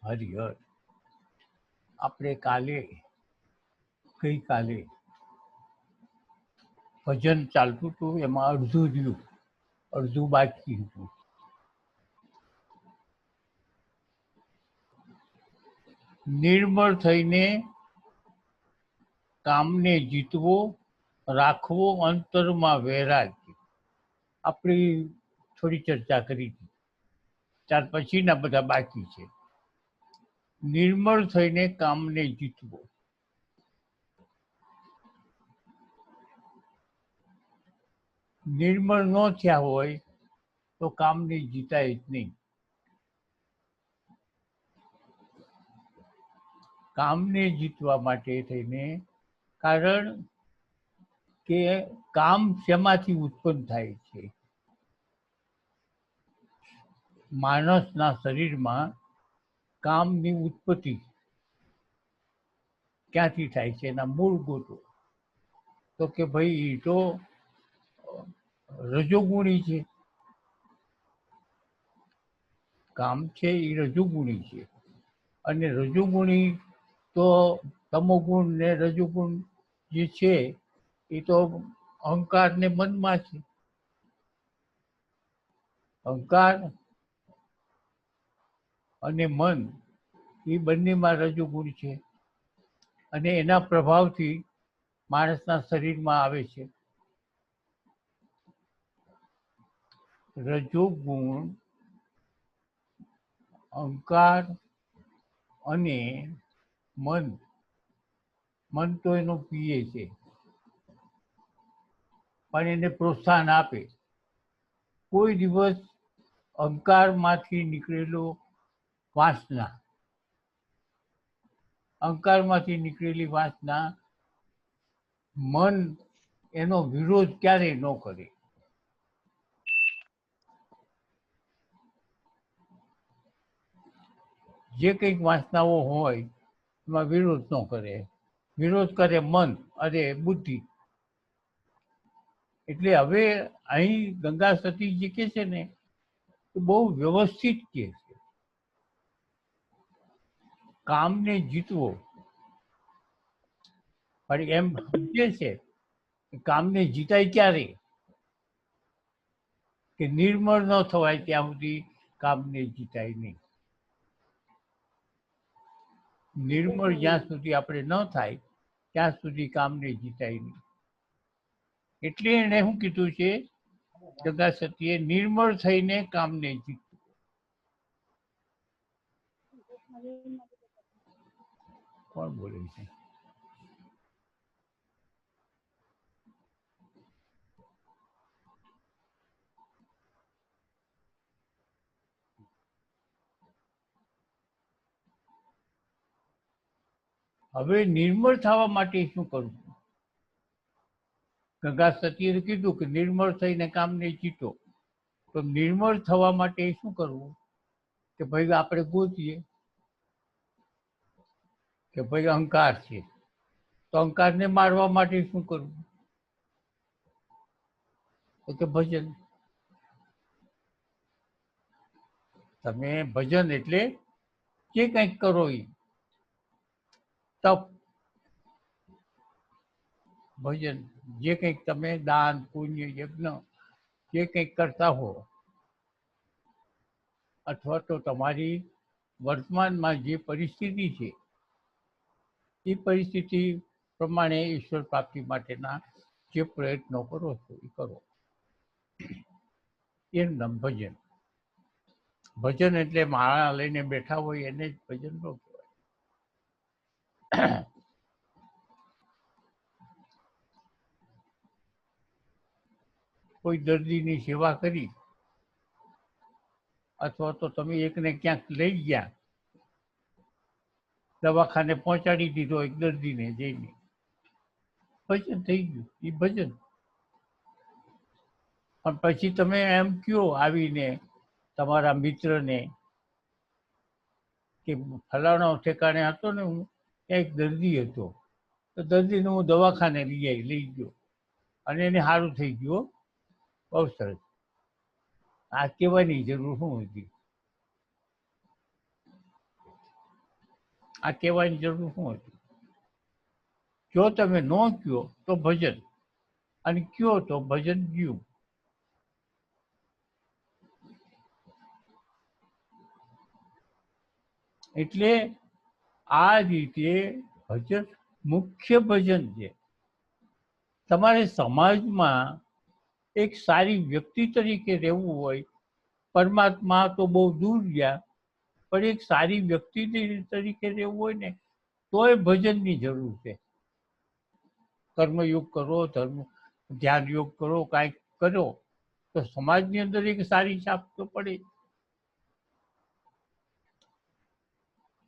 હરિહર આપણે ગઈકાલે ભજન ચાલતું હતું, એમાં અડધું રહ્યું, અડધું બાકી હતું. નિર્મળ થઈને કામને જીતવો, રાખવો અંતરમાં વૈરાગ. આપણી થોડી ચર્ચા કરી હતી, ત્યાર પછીના બધા બાકી છે. નિર્મળ થઈને કામને જીતવો. નિર્મળ ન થયા હોય તો કામને જીતાય જ નહીં. કામને જીતવા માટે થઈને, કારણ કે કામ શેમાંથી ઉત્પન્ન થાય છે? માણસના શરીરમાં કામની ઉત્પત્તિ ક્યાંથી થાય છે? એના મૂળ ગોતો તો કે ભાઈ એ તો રજોગુણી છે. કામ છે એ રજોગુણી છે, અને રજોગુણી તો તમોગુણ ને રજોગુણ જે છે એ તો અહંકાર ને મનમાં છે. અહંકાર અને મન એ બંનેમાં રજોગુણ છે, અને એના પ્રભાવથી માણસના શરીરમાં આવે છે. રજોગુણ, અહંકાર અને મન તો એનો પીએ છે, પણ એને પ્રોત્સાહન આપે. કોઈ દિવસ અહંકારમાંથી નીકળેલો અહંકારમાંથી નીકળેલી વાસના મન એનો વિરોધ ક્યારેય ન કરે. જે કંઈક વાસનાઓ હોય એમાં વિરોધ ન કરે. વિરોધ કરે મન અને બુદ્ધિ. એટલે હવે અહીં ગંગા સતી જે કે છે ને એ બહુ વ્યવસ્થિત કે છે. કામને જીતવો, પણ એમ સમજે છે કામને જીતાય ક્યારે? કે નિર્મળ ન થવાય ત્યાં સુધી કામને જીતાય નહીં. નિર્મળ જ્યાં સુધી આપણે ન થાય ત્યાં સુધી કામને જીતાય નહીં. એટલે એને શું કીધું છે ગંગા સતીએ? નિર્મળ થઈને કામને જીતવું. કોણ બોલે છે? હવે નિર્મળ થવા માટે શું કરવું? ગંગા સતીએ કીધું કે નિર્મળ થઈને કામને જીતો. તો નિર્મળ થવા માટે શું કરવું? કે ભાઈ આપણે ગોતીએ કે ભાઈ અહંકાર છે, તો અહંકારને મારવા માટે શું કરવું? તો કે ભજન. તમે ભજન એટલે જે કંઈક કરો એ તપ, ભજન, જે કંઈક તમે દાન પુણ્ય યજ્ઞ જે કંઈક કરતા હો, અથવા તો તમારી વર્તમાનમાં જે પરિસ્થિતિ છે એ પરિસ્થિતિ પ્રમાણે ઈશ્વર પ્રાપ્તિ માટેના જે પ્રયત્નો કરો છો એ કરો. એનું નામ ભજન. ભજન એટલે માળા લઈને બેઠા હોય એને જ ભજન ન કહેવાય. કોઈ દર્દીની સેવા કરી, અથવા તો તમે એકને ક્યાંક લઈ ગયા, દવાખાને પહોંચાડી દીધો એક દર્દીને જઈને, ભજન થઈ ગયું, એ ભજન. પણ પછી તમે એમ કયો આવીને તમારા મિત્રને કે ફલાણો ઠેકાણે હતો ને, હું ત્યાં એક દર્દી હતો, તો દર્દીને હું દવાખાને લઈ ગયો અને એને સારું થઈ ગયું. બહુ સરસ. આ કહેવાની જરૂર શું હતી? આ કહેવાની જરૂર શું હતી? જો તમે ન કયો તો ભજન, અને કયો તો ભજન ગયું. એટલે આ રીતે ભજન મુખ્ય ભજન છે. તમારે સમાજમાં એક સારી વ્યક્તિ તરીકે રહેવું હોય, પરમાત્મા તો બહુ દૂર ગયા, પણ એક સારી વ્યક્તિ તરીકે રહેવું હોય ને તોય ભજનની જરૂર છે. કર્મયોગ કરો, ધ્યાન યોગ કરો, કાંઈક કરો તો સમાજની અંદર એક સારી છાપ તો પડે.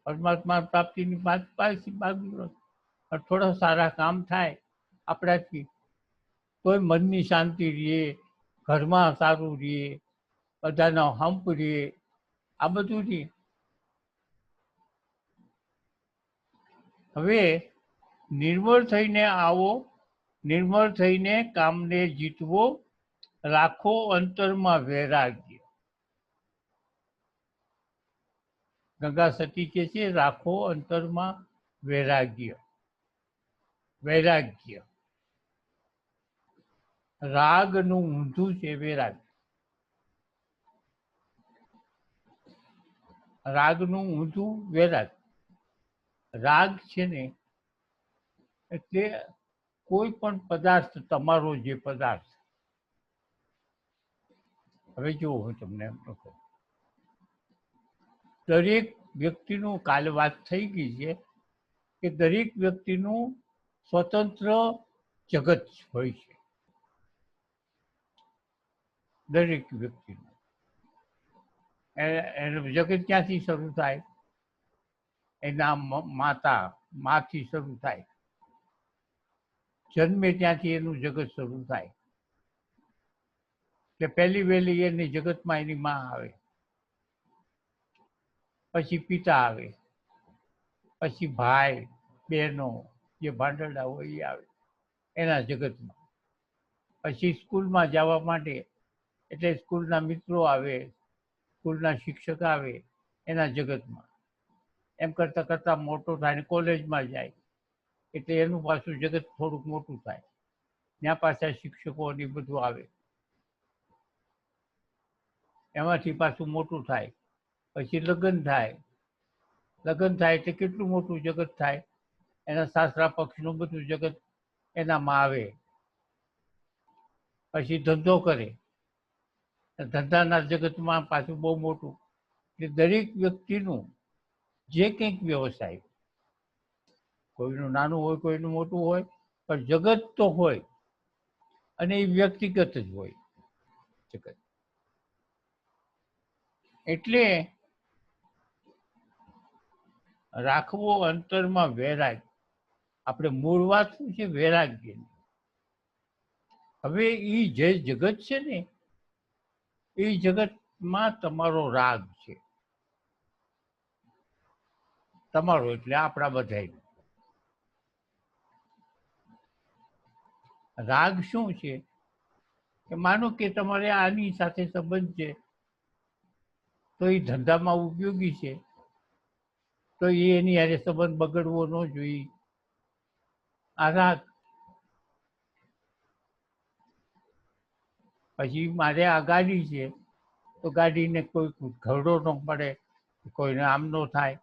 પરમાત્મા પ્રાપ્તિની થોડા સારા કામ થાય આપણાથી તોય મનની શાંતિ રહે, ઘરમાં સારું રહે, બધાનો હંપ રહે, આ બધું રહે. હવે નિર્મળ થઈને આવો, નિર્મળ થઈને કામને જીતવો, રાખો અંતરમાં વૈરાગ્ય. ગંગા સતી કે છે રાખો અંતરમાં વૈરાગ્ય. વૈરાગ્ય રાગનું ઊંધું છે વૈરાગ્ય. રાગનું ઊંધું વૈરાગ્ય. રાગ છે ને એટલે કોઈ પણ પદાર્થ, તમારો જે પદાર્થ, હવે જો હું તમને એમ કહું, દરેક વ્યક્તિનું કાલે વાત થઈ ગઈ છે કે દરેક વ્યક્તિનું સ્વતંત્ર જગત હોય છે. દરેક વ્યક્તિનું એનું જગત ક્યાંથી શરૂ થાય? એના માથી શરૂ થાય. જન્મે ત્યાંથી એનું જગત શરૂ થાય. કે પહેલી વહેલી એની જગતમાં એની માં આવે, પછી પિતા આવે, પછી ભાઈ બહેનો જે ભાંડરડા હોય એ આવે એના જગતમાં. પછી સ્કૂલમાં જવા માટે એટલે સ્કૂલના મિત્રો આવે, સ્કૂલના શિક્ષક આવે એના જગતમાં. એમ કરતાં કરતાં મોટો થાય ને કોલેજમાં જાય એટલે એનું પાછું જગત થોડુંક મોટું થાય. ત્યાં પાછા શિક્ષકો ને બધું આવે, એમાંથી પાછું મોટું થાય. પછી લગ્ન થાય, લગ્ન થાય એટલે કેટલું મોટું જગત થાય. એના સાસરા પક્ષનું બધું જગત એનામાં આવે. પછી ધંધો કરે, ધંધાના જગતમાં પાછું બહુ મોટું. એટલે દરેક વ્યક્તિનું જે કંઈક વ્યવસાય, કોઈનું નાનું હોય, કોઈનું મોટું હોય, પણ જગત તો હોય, અને એ વ્યક્તિગત જ હોય જગત. એટલે રાખવો અંતરમાં વૈરાગ્ય. આપણે મૂળ વાત શું છે? વૈરાગ્યની. હવે એ જે જગત છે ને એ જગતમાં તમારો રાગ છે. તમારો એટલે આપણા બધાનો રાગ શું છે? કે માનો કે તમારે આની સાથે સંબંધ છે તો એ ધંધામાં ઉપયોગી છે, તો એની હારે સંબંધ બગડવો ન જોઈએ. આ રાગ. પછી મારે આ ગાડી છે તો ગાડીને કોઈ ઘરડો ન પડે, કોઈને આમ ન થાય,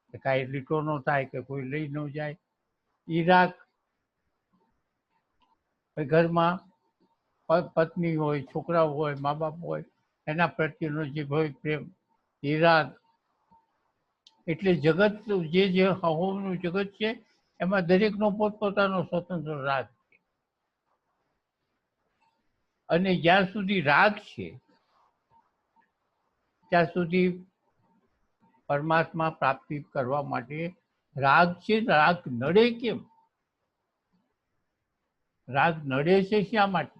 કે કાંઈ લીટો ન થાય, કે કોઈ લઈ ન જાય, એ રાગ. ઘરમાં પત્ની હોય, છોકરાઓ હોય, મા બાપ હોય, એના પ્રત્યેનો જે હોય પ્રેમ, એ રાગ. એટલે જગત જે હવાનું જગત છે એમાં દરેકનો પોતપોતાનો સ્વતંત્ર રાગ છે. અને જ્યાં સુધી રાગ છે ત્યાં સુધી પરમાત્મા પ્રાપ્તિ કરવા માટે રાગ છે. રાગ નડે કેમ? રાગ નડે છે શા માટે?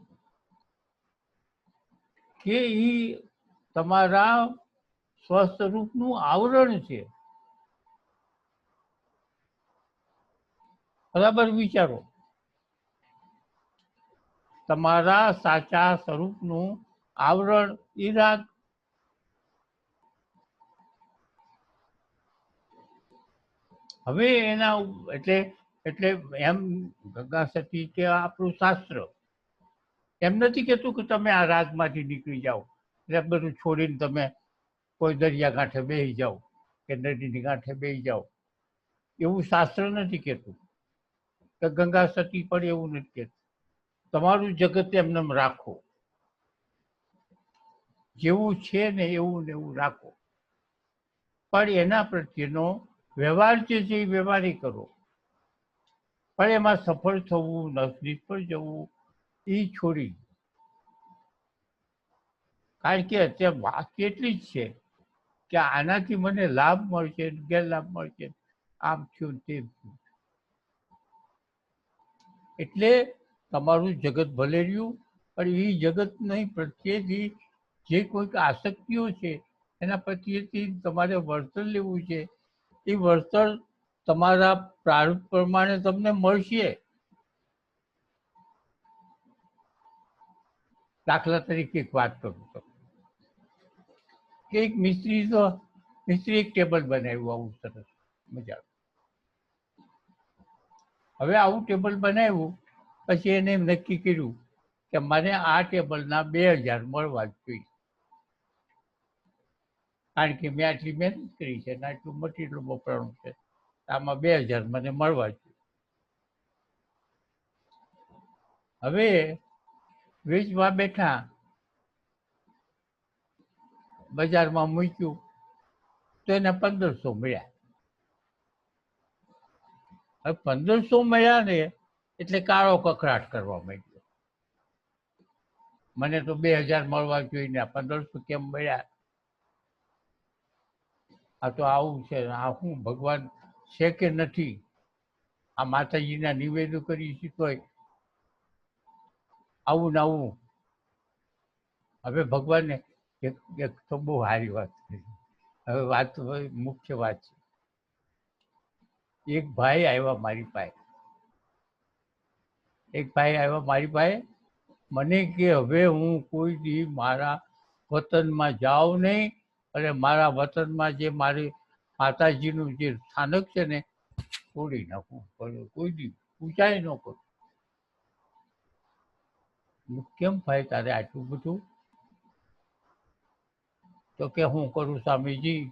કે એ તમારા સ્વસ્વરૂપનું આવરણ છે. બરાબર વિચારો. તમારા સાચા સ્વરૂપનું આવરણ એ રાગ. હવે એના એટલે એટલે એમ ગંગા સતી કે આપણું શાસ્ત્ર એમ નથી કહેતું કે તમે આ રાગમાંથી નીકળી જાઓ એટલે બધું છોડીને તમે કોઈ દરિયા કાંઠે બેસી જાઓ કે નદીની કાંઠે બેસી જાઓ, એવું શાસ્ત્ર નથી કહેતું. કે ગંગા સતી પણ એવું નથી કહેતું. તમારું જગત એમને રાખો, જેવું છે ને એવું રાખો, પણ એના પ્રત્યેનો વ્યવહાર જે છે એ વ્યવહારી કરો. પણ એમાં સફળ થવું, નિષ્ફળ જવું એ છોડી. કારણ કે અત્યારે વાત એટલી જ છે કે આનાથી મને લાભ મળશે, ગેરલાભ મળશે, આમ થયું તેમ થયું. એટલે તમારું જગત ભલે રહ્યું, પણ એ જગતની પ્રત્યેથી જે કોઈક આસક્તિઓ છે એના પ્રત્યેથી તમારે વળતર લેવું છે. એ વળતર તમારા પ્રારૂપ પ્રમાણે તમને મળશે. દાખલા તરીકે એક વાત કરું તો કે એક મિસ્ત્રી એક ટેબલ બનાવ્યું આવું સરસ મજા. હવે આવું ટેબલ બનાવ્યું પછી એને નક્કી કર્યું કે મને આ ટેબલના 2000 મળવા જ જોઈએ, કારણ કે મેં આટલી મહેનત કરી છે અને આટલું મટીરિયલ વપરાણું છે, આમાં 2000 મને મળવા જોઈએ. હવે વેચવા બેઠા, બજારમાં મૂક્યું તો એને 1500 મળ્યા. હવે 1500 મળ્યા ને એટલે કાળો કકળાટ કરવા માંડ્યો. મને તો 2000 મળવા જોઈએ ને 1500 કેમ મળ્યા? આ તો આવું છે, આ શું ભગવાન છે કે નથી? આ માતાજીના નિવેદન કરી છે તોય આવું ને આવું. હવે ભગવાનને એક તો બહુ સારી વાત કરી. હવે વાત મુખ્ય વાત છે. એક ભાઈ આવ્યા મારી પાસે, મને કે હવે હું કોઈ દી મારા વતનમાં જાઉં નહીં અને મારા વતનમાં જે મારી માતાજીનું જે સ્થાનક છે ને તોડી નાખું, કોઈ દી પૂજાય ન કરું. કેમ ભાઈ તારે આટલું બધું? તો કે હું કરું સ્વામીજી,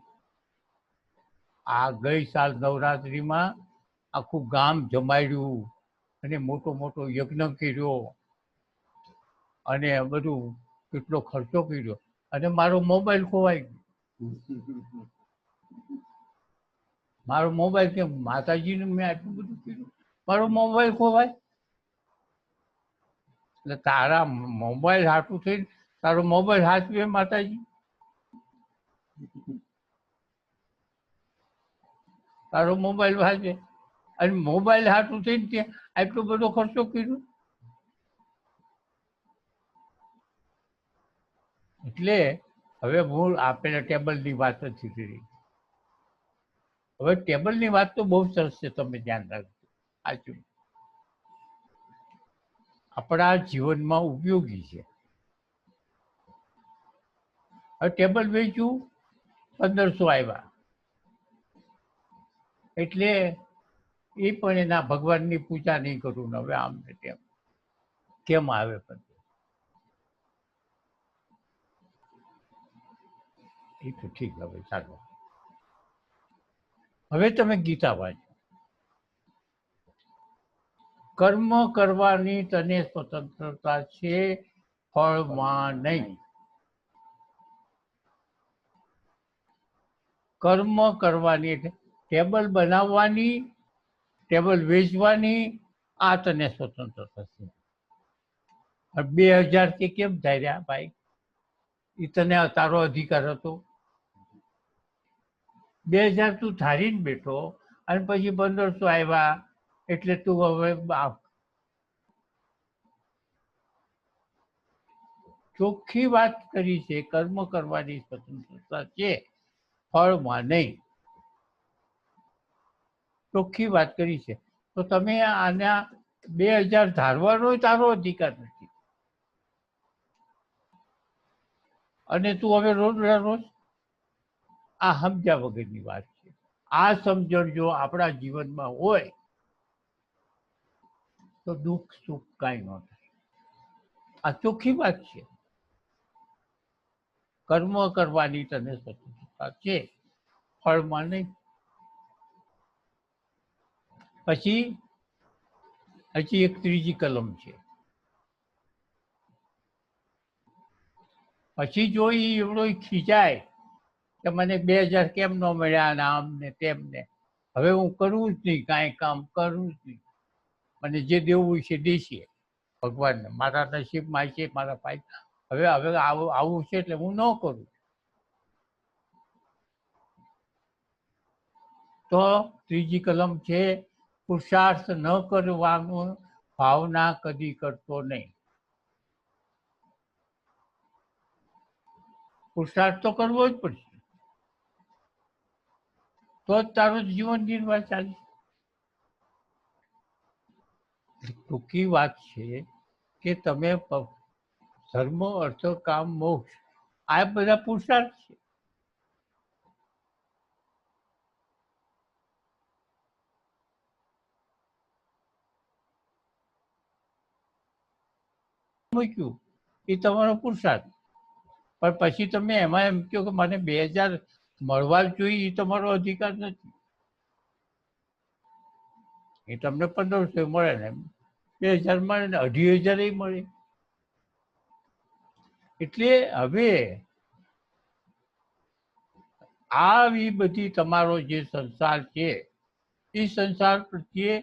આ ગઈ સાલ નવરાત્રિમાં આખું ગામ જમાડ્યું અને મોટો મોટો યજ્ઞ કર્યો અને બધું કેટલો ખર્ચો કર્યો અને મારો મોબાઈલ ખોવાઈ ગયો. મારો મોબાઈલ કેમ? માતાજીને મેં આટલું બધું કર્યું, મારો મોબાઈલ ખોવાય? એટલે તારા મોબાઈલ હાટું થઈને તારો મોબાઈલ હાચવે માતાજી? તારો મોબાઈલ હાચવે અને મોબાઈલ હાટું થઈને ત્યાં આટલો બધો ખર્ચો કર્યો? એટલે હવે હું આપેલા ટેબલની વાત નથી કરી. હવે ટેબલની વાત તો બહુ સરસ છે, તમે ધ્યાન રાખજો. સાચું, આપણા જીવનમાં ઉપયોગી છે. હવે ટેબલ વેચ્યું, 1500 આવ્યા એટલે એ પણ એના ભગવાનની પૂજા નહીં કરું ને હવે આમ ને તેમ કેમ આવે? પણ એ તો ઠીક. હવે ચાલો, હવે તમે ગીતા વાંચો. કર્મ કરવાની તને સ્વતંત્રતા છે, ફળમાં નહીં. કર્મ કરવાની એટલે ટેબલ બનાવવાની, ટેબલ વેચવાની, આ તને સ્વતંત્રતા છે. 2000 થી કેમ ધાર્યા ભાઈ? એ તને તારો અધિકાર હતો? 2000 તું ધારીને બેઠો અને પછી 1500 આવ્યા એટલે તું હવે ચોખ્ખી વાત કરી છે, કર્મ કરવાની સ્વતંત્રતા છે, ફળમાં નહીં. ચોખ્ખી વાત કરી છે. તો તમે આના 2000 ધારવાનો તારો અધિકાર નથી. અને તું હવે રોજ આ સમજ્યા વગરની વાત છે. આ સમજણ જો આપણા જીવનમાં હોય તો દુઃખ સુખ કાંઈ ન થાય. આ ચોખ્ખી વાત છે. કર્મ કરવાની તને સ્વતંત્રતા છે, ફળમાં નહીં. પછી હજી એક ત્રીજી કલમ છે. પછી જો એ એવડો ખીચાય કે મને 2000 કેમ ન મળ્યા ને આમ ને તેમ ને, હવે હું કરવું જ નહીં, કાંઈ કામ કરવું જ નહીં, મને જે દેવું છે દેશે ભગવાનને, મારા નસીબમાં છે, મારા ફાયદા, હવે હવે આવું છે એટલે હું ન કરું. તો ત્રીજી કલમ છે, પુરુષાર્થ ન કરવાનું ભાવના કદી કરતો નહીં. પુરુષાર્થ તો કરવો જ પડશે, તો જ તારું જીવન નિર્વાહ ચાલે. ટૂંકી વાત છે કે તમે ધર્મ, અર્થ, કામ, મોક્ષ આ બધા પુરુષાર્થ છે. મૂક્યું એ તમારો પુરુષાર્થ, પણ પછી તમે એમાં એમ કહો કે મને 2000 મળવા જ જોઈએ, એ તમારો અધિકાર નથી. એ તમને 1500 મળે ને 2000 મળે ને 2500 મળે. એટલે હવે આવી બધી તમારો જે સંસાર છે એ સંસાર પ્રત્યે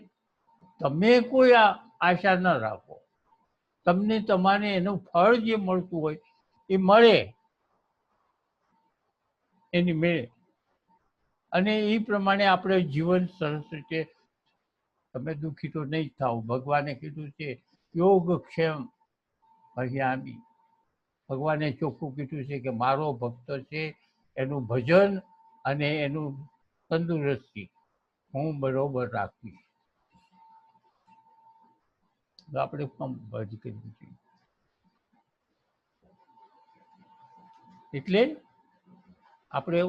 તમે કોઈ આશા ન રાખો. તમને તમારે એનું ફળ જે મળતું હોય એ મળે, એની મેળે, અને એ પ્રમાણે આપણે જીવન સરસ રીતે, તમે દુઃખી તો નહીં જ થાવ. ભગવાને કીધું છે યોગક્ષેમ ભજ્યામિ. ભગવાને ચોખ્ખું કીધું છે કે મારો ભક્ત છે એનું ભજન અને એનું તંદુરસ્તી હું બરોબર રાખીશ. આપણે ભજ કરવી જોઈએ. એટલે આપણે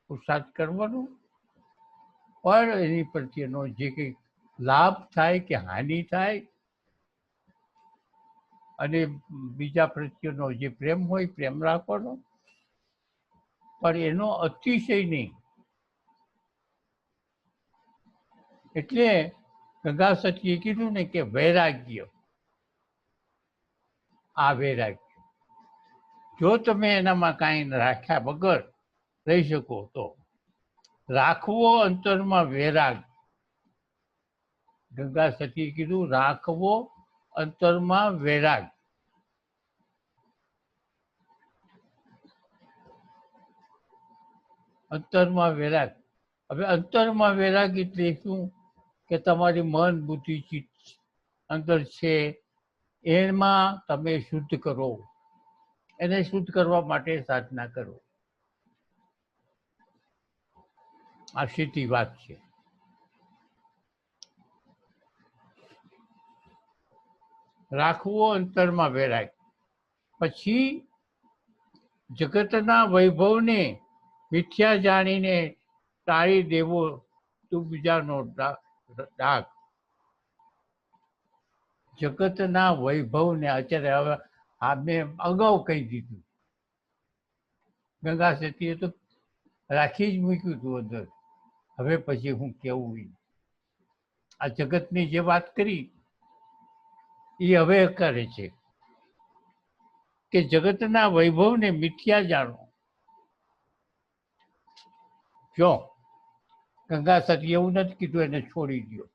પુરુષાર્થ કરવાનું, પણ એની પ્રત્યેનો જે કંઈ લાભ થાય કે હાનિ થાય, અને બીજા પ્રત્યેનો જે પ્રેમ હોય પ્રેમ રાખવાનો, પણ એનો અતિશય નહીં. એટલે ગંગા સતીએ કીધું ને કે વૈરાગ્ય, આ વૈરાગ્ય જો તમે એનામાં કાંઈ રાખ્યા વગર રહી શકો તો રાખવો અંતરમાં વૈરાગ. ગંગા સતીએ કીધું રાખવો અંતરમાં વૈરાગ. અંતરમાં વૈરાગ. હવે અંતરમાં વૈરાગ એટલે શું કે તમારી મન બુદ્ધિ ચિત્ત અંદર છે એમાં તમે શુદ્ધ કરો, એને શુદ્ધ કરવા માટે સાધના કરો. આ સીધી વાત છે. રાખવો અંતરમાં વૈરાગ. પછી જગતના વૈભવને મિથ્યા જાણીને ટાળી દેવો તું બીજાનો ડાઘ. જગતના વૈભવને અત્યારે હવે આ મેં અગાઉ કહી દીધું. ગંગા સતીએ તો રાખી જ મૂક્યું હતું અંદર. હવે પછી હું કેવું, આ જગતની જે વાત કરી એ હવે કરે છે કે જગતના વૈભવને મિથ્યા જાણો. જો ગંગા સતી એવું નથી કીધું એને છોડી દો,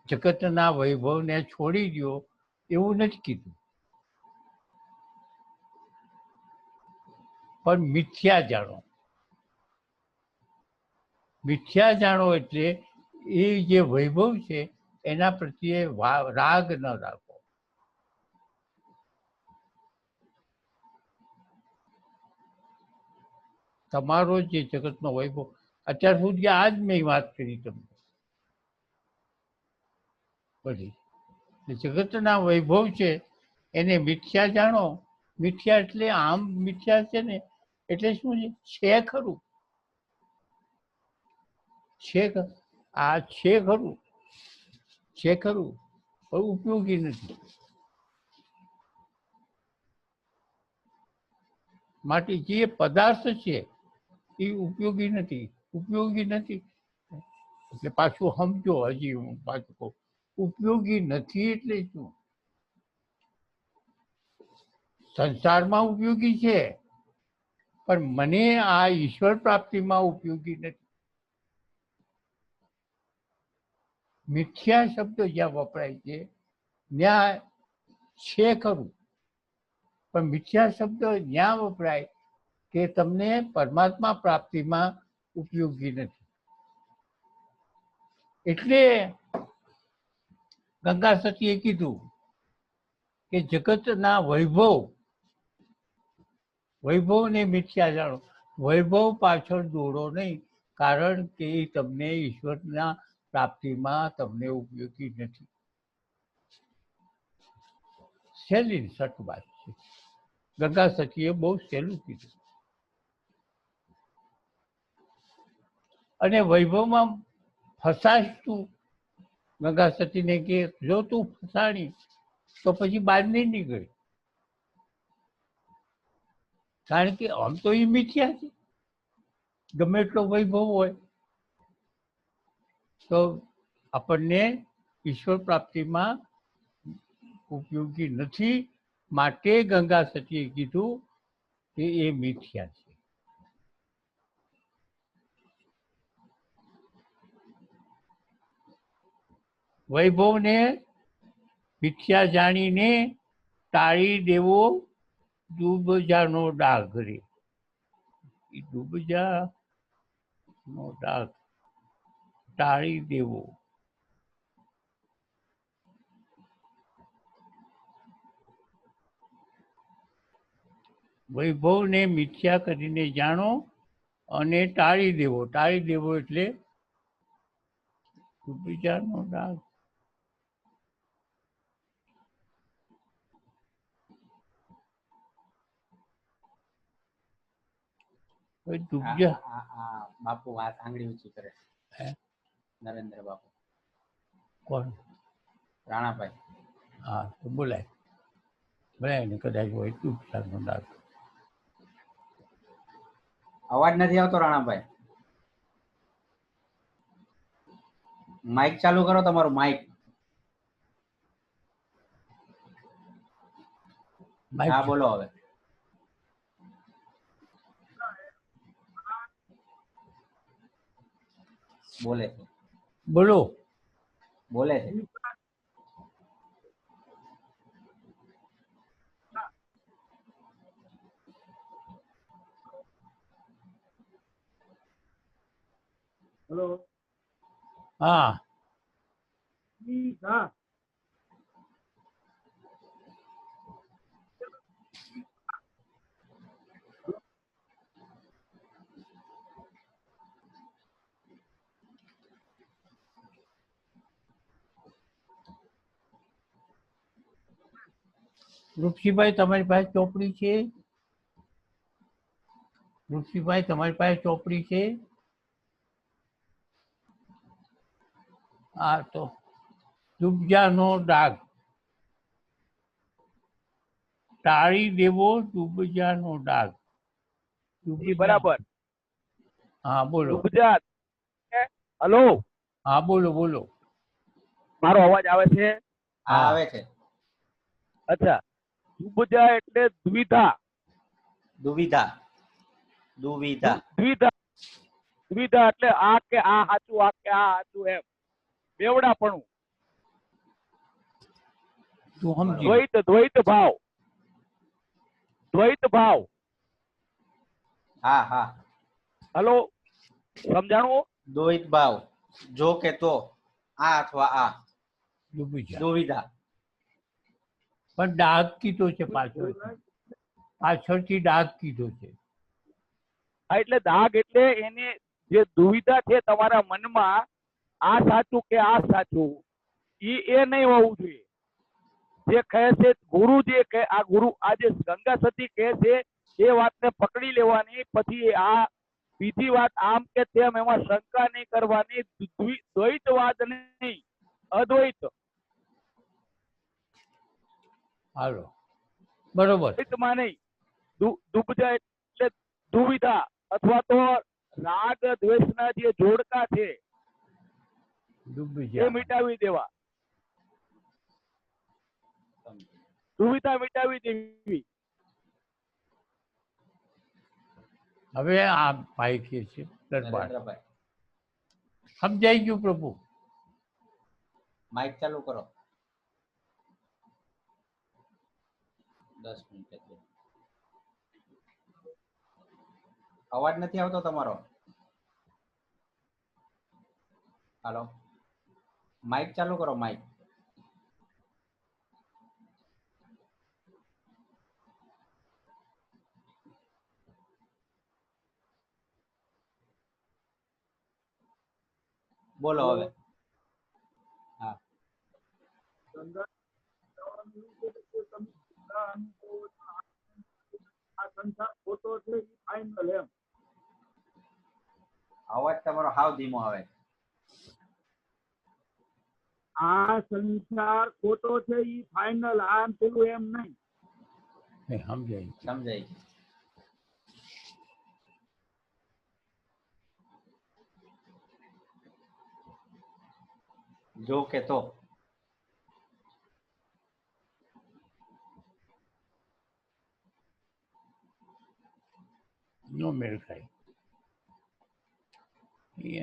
જગતના વૈભવને છોડી દો એવું નથી કીધું, પણ મિથ્યા જાણો. મિથ્યા જાણો એટલે એ જે વૈભવ છે એના પ્રત્યે રાગ ન રાખો. તમારો જે જગતનો વૈભવ, અત્યાર સુધી આ જ મેં વાત કરી તમને બધી, જગતના વૈભવ છે એને મિથ્યા જાણો. મિથ્યા એટલે આમ મિથ્યા છે ને એટલે શું છે ખરું, છે આ છે ખરું, છે ખરું, પણ ઉપયોગી નથી. માટે જે પદાર્થ છે એ ઉપયોગી નથી, ઉપયોગી નથી. એટલે પાછું સમજો, હજી હું પાછું કહું, ઉપયોગી નથી એટલે શું? સંસારમાં ઉપયોગી છે, પણ મને આ ઈશ્વર પ્રાપ્તિમાં ઉપયોગી નથી. મિથ્યા શબ્દ જ્યાં વપરાય છે ત્યાં છે ખરું, પણ મિથ્યા શબ્દ જ્યાં વપરાય કે તમને પરમાત્મા પ્રાપ્તિમાં ઉપયોગી નથી. એટલે ગંગા સતીએ કીધું કે જગતના વૈભવને મિથ્યા જાણો. વૈભવ પાછળ દોડો નહીં, કારણ કે એ તમને ઈશ્વરના પ્રાપ્તિમાં તમને ઉપયોગી નથી. સહેલી સટ વાત છે. ગંગા સતીએ બહુ સહેલું કીધું. અને વૈભવમાં ફસાશ તું. ગંગા સતીને કે જો તું ફસાણી તો પછી બહાર નહીં નીકળે, કારણ કે આમ તો એ મિથ્યા છે. ગમે એટલો વૈભવ હોય તો આપણને ઈશ્વર પ્રાપ્તિમાં ઉપયોગી નથી. માટે ગંગા સતીએ કીધું કે એ મિથ્યા છે. વૈભવને મિથ્યા જાણીને ટાળી દેવો દુબજાનો ડાઘ રે. એ દુબજાનો ડાઘ ટાળી દેવો. વૈભવને મિથ્યા કરીને જાણો અને ટાળી દેવો. ટાળી દેવો એટલે દુબજાનો ડાઘ. બાપુ વાત આંગળી ઊંચી કરે. નરેન્દ્ર બાપુ. કોણ? રાણાભાઈ. હા તો બોલાય, બોલાય ને કદાચ હોય દુબજાનો ડાઘ. અવાજ નથી આવતો રાણાભાઈ. માઇક ચાલુ કરો તમારું. માઇક. હા બોલો હવે. બોલે છે. બોલો. બોલે છે. હેલો. હા. ઋષિભાઈ તમારી પાસે ચોપડી છે? ઋષિભાઈ તમારી પાસે ચોપડી છે? હા તો દુબજાનો ડાઘ ટાળી દેવો. દુબજાનો ડાઘ. બરાબર. હા બોલો. હલો. હા બોલો બોલો. મારો અવાજ આવે છે? હા આવે છે. અચ્છા. દુબજા એટલે દ્વિધા. દુવિધા. દુવિધા. દ્વિધા. દ્વિધા એટલે આ કે આ સાચું, આ કે આ સાચું, એમ બેવડાપણું. તું સમજી. દ્વૈત ભાવ. દ્વૈત ભાવ. હા હા. હલો, સમજાણું? દ્વૈત ભાવ. જો કે તો, આ અથવા આ. દુવિધા. પણ ડાઘ કીધો છે પાછળ, પાછળથી ડાઘ કીધો છે. હા એટલે દાગ એટલે એને જે દુવિધા છે તમારા મનમાં, આ સાચું કે આ સાચું, એ નહીં હોવું જોઈએ. જે કહે છે ગુરુ, જે કહે આ જે ગંગા સતી કહે છે એ વાતને પકડી લેવાની. પછી આ બીજી વાત આમ કે તેમ એમાં શંકા નહીં કરવાની, દ્વૈતવાદ નહીં, અદ્વૈત હાલો બરોબર. દ્વૈતમાં નહીં. દુબજા એટલે દુવિધા અથવા તો રાગ દ્વેષના જે જોડકા છે ડૂબી એ મિટાવી દેવા, દુવિધા મિટાવી દેવી. હવે આ ભાઈ કે છે દરબાર નરેન્દ્રભાઈ સમજાઈ ગયું પ્રભુ. માઇક ચાલુ કરો. 10 મિનિટ એટલે અવાજ નથી આવતો તમારો. હાલો માઇક ચાલુ કરો. માઇક બોલો હવે. હા અવાજ તમારો હાવ ધીમો આવે. આ સંસાર ખોટો છે ઈ ફાઇનલ, આમ પેલું એમ નહીં. સમજાય. સમજાય. જો કે તો નો મેળ ખાય. એ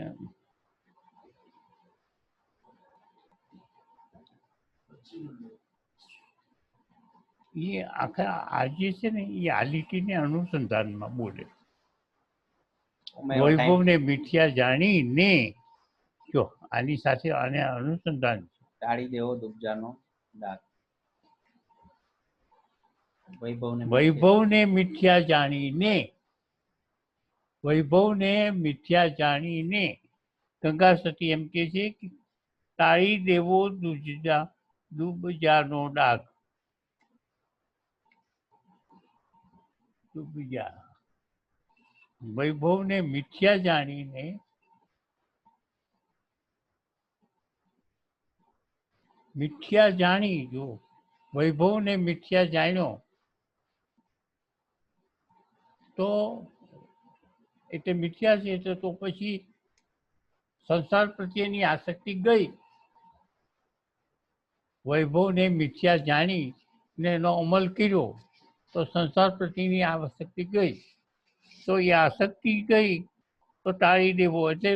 આખા આજે છે ને એ આલિટીને અનુસંધાનમાં બોલે. વૈભવને મિથ્યા જાણીને જો આની સાથે આને અનુસંધાન ટાળી દેવો દુબજાનો દાગ. વૈભવને મિથ્યા જાણીને, વૈભવને મિથ્યા જાણીને ગંગા સતી એમ કે છે કે ટાળી દેવો દુબજાનો ડાઘ. દુબજા વૈભવને મિથ્યા જાણીને મિથ્યા જાણી, જો વૈભવને મિથ્યા જાણ્યો તો એટલે મિથ્યા છે તો પછી સંસાર પ્રત્યેની આસક્તિ ગઈ. વૈભવને મિથ્યા જાણી ને એનો અમલ કર્યો તો સંસાર પ્રત્યેની આસક્તિ ગઈ. તો એ આસક્તિ ગઈ તો ટાળી દેવો એટલે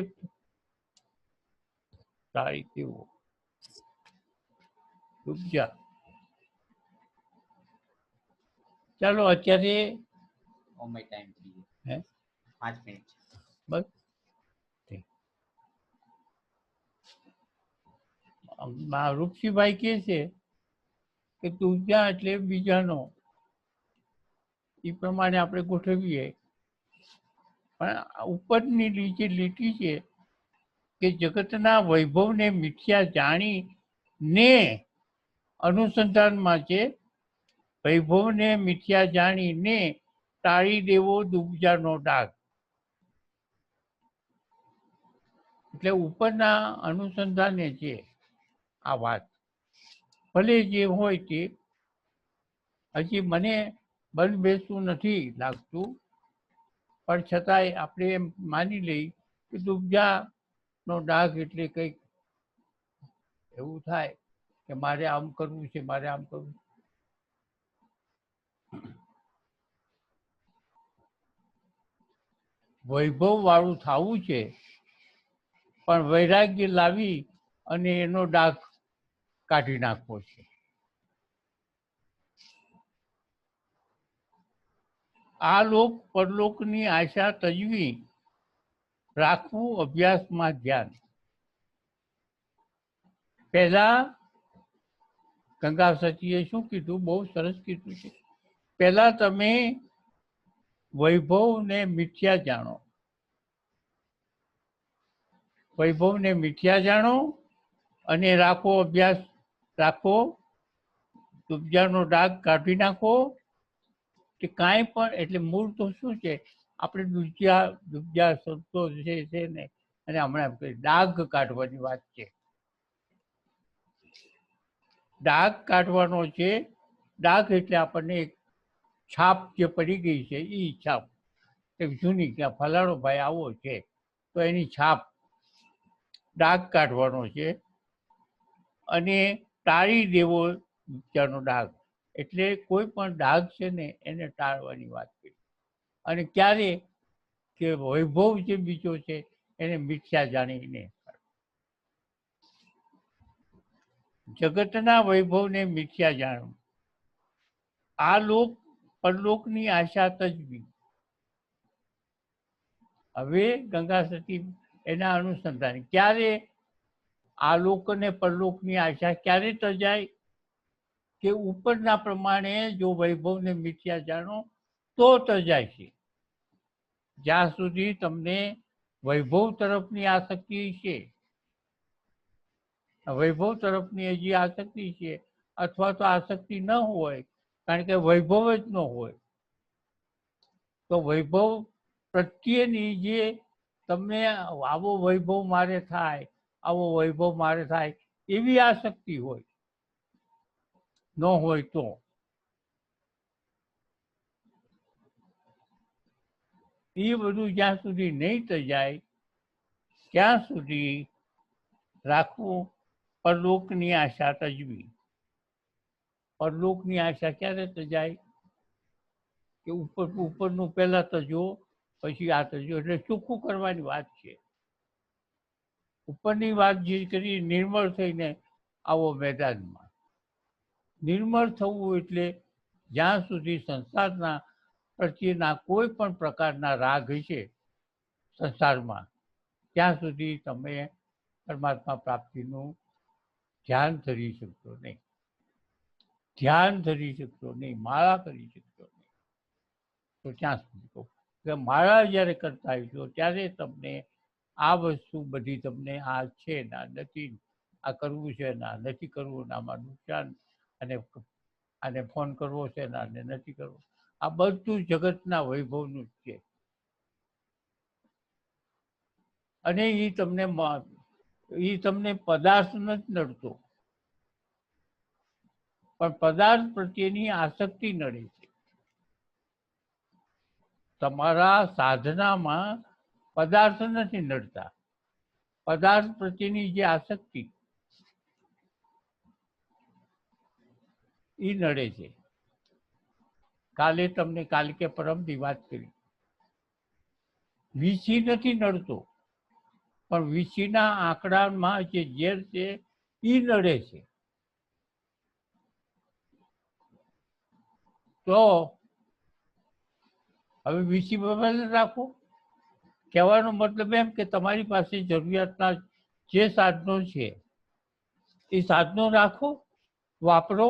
ટાળી દેવો દુબજા. ચાલો અત્યારે ઓમે ટાઈમ થઈ ગયો. હે 5 મિનિટ. બસ રૂપસીભાઈ કે છે કે દુબજા એટલે બીજાનો, એ પ્રમાણે આપણે ગોઠવીએ. પણ ઉપરની નીચે લીટી છે કે જગતના વૈભવને મિથ્યા જાણીને અનુસંધાનમાં છે. વૈભવને મિથ્યા જાણીને ટાળી દેવો દુબજાનો ડાઘ. એટલે ઉપરના અનુસંધાને છે આ વાત. ભલે જે હોય તે હજી મને બંધ બેસતું નથી લાગતું, પણ છતાંય આપણે એમ માની લઈ કે દુબજાનો ડાઘ એટલે કંઈક એવું થાય કે મારે આમ કરવું છે, મારે આમ કરવું. વૈભવ વાળું થવું છે પણ વૈરાગ્ય લાવી અને એનો ડાઘ કાઢી નાખવો છે. આ લોક પરલોકની આશા તજવી, રાખવું અભ્યાસમાં ધ્યાન. પહેલા ગંગા સતીએ શું કીધું? બહુ સરસ કીધું છે. પહેલા તમે વૈભવને મિથ્યા જાણો. વૈભવને મિથ્યા જાણો અને રાખો અભ્યાસ, રાખો દુબજાનો ડાઘ કાઢી નાખો. કે કાંઈ પણ એટલે મૂળ તો શું છે? આપણે દુબજા સંતો છે ને, અને હમણાં ડાઘ કાઢવાની વાત છે. ડાઘ કાઢવાનો છે. ડાઘ એટલે આપણને એક છાપ જે પડી ગઈ છે એ છાપ એક જૂની, કે ફલાણો ભાઈ આવો છે તો એની છાપ ડાઘ કાઢવાનો છે. અને ટાળી દેવો ત્યાંનો ડાઘ, એટલે કોઈ પણ ડાઘ છે ને એને ટાળવાની વાત કરી. અને ક્યારે કે વૈભવ જે બીજો છે એને મિથ્યા જાણીને, જગતના વૈભવને મિથ્યા જાણવું, આ લોક પરલોકની આશા તજવી. હવે ગંગા સતી એના અનુસંધાન ક્યારે આ લોક અને પરલોકની આશા ક્યારે તજાય? કે ઉપરના પ્રમાણે જો વૈભવને મિથ્યા જાણો તો તજાય છે. જ્યાં સુધી તમને વૈભવ તરફની આસક્તિ છે, વૈભવ તરફની હજી આસક્તિ છે, અથવા તો આસક્તિ ન હોય, કારણ કે વૈભવ જ ન હોય, તો વૈભવ પ્રત્યેની જે તમને આવો વૈભવ મારે થાય, આવો વૈભવ મારે થાય એવી આસક્તિ હોય, ન હોય તો એ બધું જ્યાં સુધી નહીં તજાય ત્યાં સુધી રાખવું પરલોકની આશા તજવી. પરલોકની આશા ક્યારે તજાય? કે ઉપરનું પહેલા તજો, પછી આ તજો, એટલે ચોખ્ખું કરવાની વાત છે. ઉપરની વાત જે કરી નિર્મળ થઈને આવો મેદાનમાં. નિર્મળ થવું એટલે જ્યાં સુધી સંસારના પ્રત્યેના કોઈ પણ પ્રકારના રાગ છે સંસારમાં, ત્યાં સુધી તમે પરમાત્મા પ્રાપ્તિનું ધ્યાન ધરી શકશો નહીં, ધ્યાન ધરી શકશો નહીં, માળા કરી શકશો નહીં. તો ત્યાં સુધી કહું કે માળા જ્યારે કરતા આવીશો ત્યારે તમને આ વસ્તુ બધી તમને આ છે ના નથી, આ કરવું છે ના નથી કરવું, આમાં નુકસાન, અને ફોન કરવો છે ના નથી કરવો, આ બધું જગતના વૈભવનું જ છે. અને એ તમને પદાર્થ નથી નડતો, પણ પદાર્થ પ્રત્યેની આસક્તિ નડે છે. તમારા સાધનામાં પદાર્થ નથી નડતા, પદાર્થ પ્રત્યેની જે આસક્તિ એ નડે છે. કાલે તમને કાલે કે પરમથી વાત કરી, વીછી નથી નડતો, પણ વીછીના આંકડામાં જે ઝેર છે એ નડે છે. તો હવે વીછી બરાબર રાખો. કહેવાનો મતલબ એમ કે તમારી પાસે જરૂરિયાતના જે સાધનો છે એ સાધનો રાખો, વાપરો,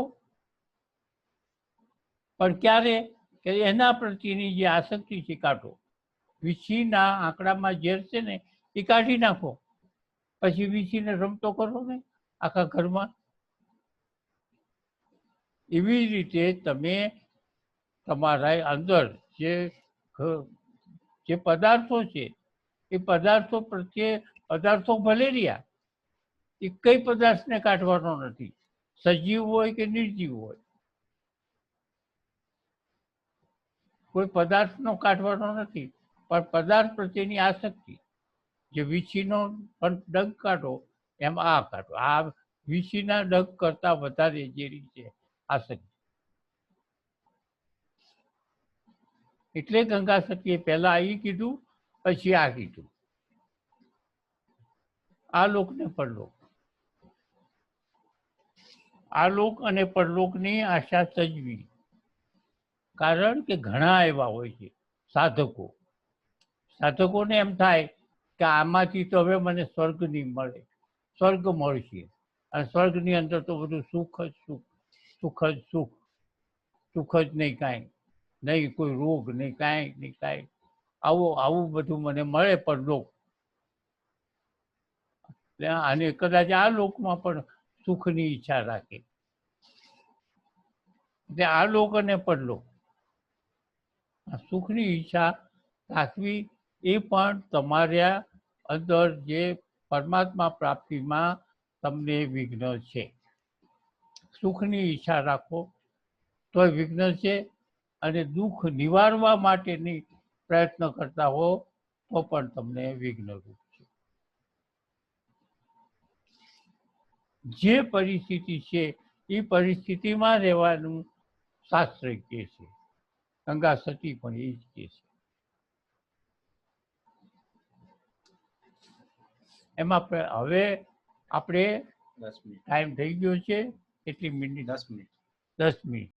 પણ ક્યારે કે એના પ્રત્યેની જે આસક્તિ છે કાઢો. વીછીના આંકડામાં ઝેર છે ને એ કાઢી નાખો, પછી વીછીને રમતો કરો ને આખા ઘરમાં. એવી રીતે તમે તમારા અંદર જે પદાર્થો છે એ પદાર્થો પ્રત્યે, પદાર્થો ભલે રહ્યા, એ કઈ પદાર્થને કાઢવાનો નથી, સજીવ હોય કે નિર્જીવ હોય, કોઈ પદાર્થનો કાઢવાનો નથી, પણ પદાર્થ પ્રત્યેની આસક્તિ, જે વીછીનો ડંખ કાઢો એમ આ કાઢો, આ વીછીના ડંખ કરતા વધારે જે રીતે આસક્તિ. એટલે ગંગા સતીએ પહેલા આ કીધું, પછી આ કીધું, આ લોક ને પરલોક. આ લોક અને પરલોકની આશા તજવી. કારણ કે ઘણા એવા હોય છે સાધકો, સાધકોને એમ થાય કે આમાંથી તો હવે મને સ્વર્ગ નહીં મળે, સ્વર્ગ મળશે, અને સ્વર્ગની અંદર તો બધું સુખ જ સુખ, સુખ જ સુખ, સુખ જ નહીં કાંઈ, નહીં કોઈ રોગ, નહીં કાંઈ નહીં કાંઈ, આવું બધું મને મળે પરલોક. અને કદાચ આ લોકમાં પણ સુખની ઈચ્છા રાખે. એટલે આ લોક અને પરલોક સુખની ઈચ્છા રાખવી એ પણ તમારા અંદર જે પરમાત્મા પ્રાપ્તિમાં તમને વિઘ્ન છે. સુખની ઈચ્છા રાખો તોય વિઘ્ન છે, અને દુઃખ નિવારવા માટેની પ્રયત્ન કરતા હો તો પણ તમને વિઘ્નરૂપ છે. જે પરિસ્થિતિ છે એ પરિસ્થિતિમાં રહેવાનું શાસ્ત્ર કહે છે. ગંગા સતી પણ એ જ કહે છે. એમાં હવે આપણે 10 મિનિટ ટાઈમ થઈ ગયો છે. કેટલી મિનિટ? 10 minute 10 minute.